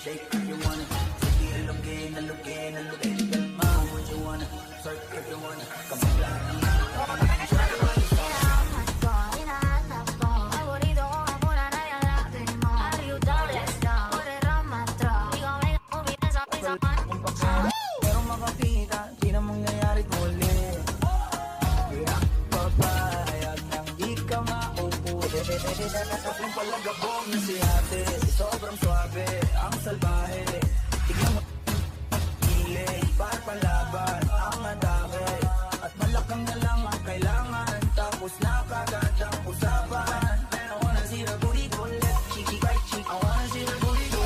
Shake if you wanna, sige alugin, alugin, alugin. Kalma, what you wanna, twerk if you wanna. Come on, pero makakita, di na mangyayari muli. Kaya papayag nang di ka mauuli. Yung palagabong na si ate, sobrang suabe, ang salbahe. Tignan mo, hiling, para palaban, ang atake. At malakang na lang ang kailangan, tapos na kagad ang usapan. And I wanna see the booty go left, cheeky right cheek. I wanna see the booty go.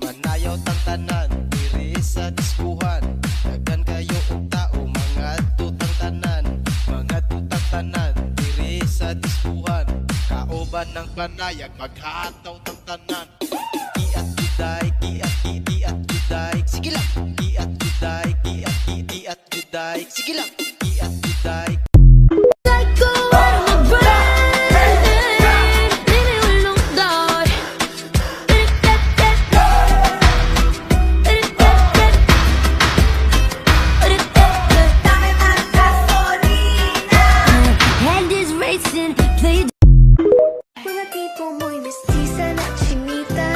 Manayaw tang tanan, diri sa diskuhan. Dagan kayo og tao, mga tutang tanan. Mga tutang tanan, diri sa diskuhan. Kaoban ng panayag, maghataw tang tanan. Kiat juday, kiat juday. Sige lang, kiat juday, kiat juday. Sige lang, kiat juday. Mga tipo mo'y mestiza na chinita,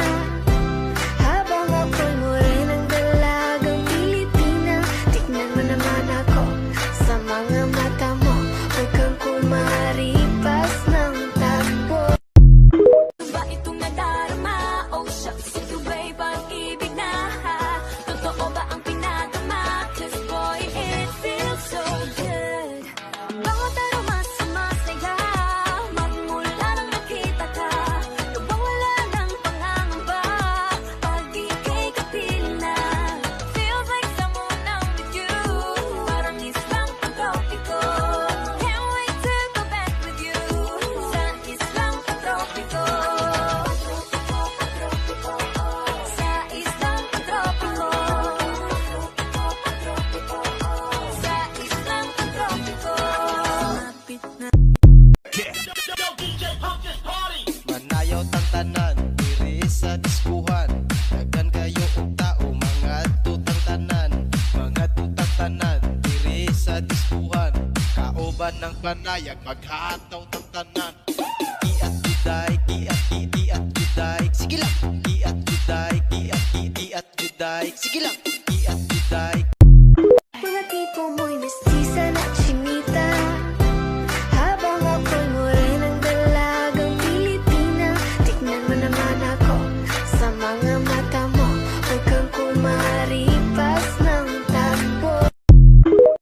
habang ako'y morenang dalagang Pilipina. Tignan mo naman ako sa mga mata mo, huwag kang kumaripas ng takbo. Ba itong nadarama? Oh shucks, ito ba'y pag-ibig na? Totoo ba ang pinagama? 'Cause boy, it feels so good. Bawat aroma sumasaya, magmula nang nakita ka. Lubang wala ng pangangamba, pag ika'y kapiling na. Feels like someone I'm with you, parang islang pagtropiko. Can't wait to go back with you, sa islang pagtropiko. Sa islang pagtropiko. Sa islang pagtropiko. Mapit na. Manayaw tang tanan, diri sa diskuhan. Dagan kayo og tao, mga tutang tanan. Mga tutang tanan, diri sa diskuhan. Kaoban ng panayag, maghataw tang tanan. Kiat juday,